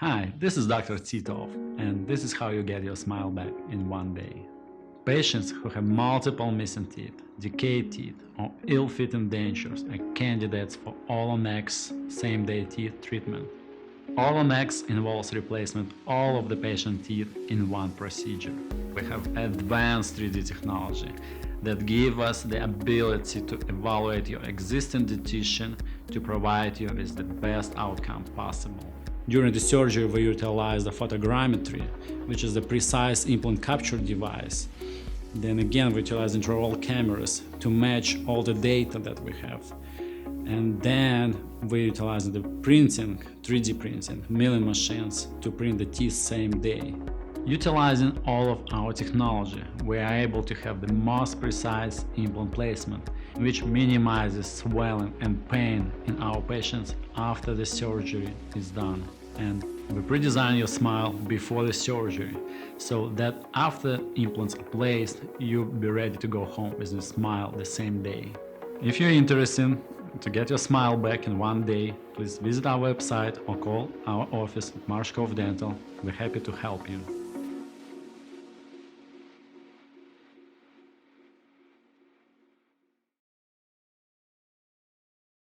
Hi, this is Dr. Titov, and this is how you get your smile back in one day. Patients who have multiple missing teeth, decayed teeth, or ill-fitting dentures are candidates for All-on-X same-day teeth treatment. All-on-X involves replacement all of the patient teeth in one procedure. We have advanced 3D technology that give us the ability to evaluate your existing dentition to provide you with the best outcome possible. During the surgery, we utilize the photogrammetry, which is a precise implant capture device. Then again, we utilize intraoral cameras to match all the data that we have. And then we utilize the printing, 3D printing, milling machines to print the teeth same day. Utilizing all of our technology, we are able to have the most precise implant placement, which minimizes swelling and pain in our patients after the surgery is done. And we pre-design your smile before the surgery, so that after implants are placed, you'll be ready to go home with a smile the same day. If you're interested to get your smile back in one day, please visit our website or call our office at Marsh Cove Dental. We're happy to help you.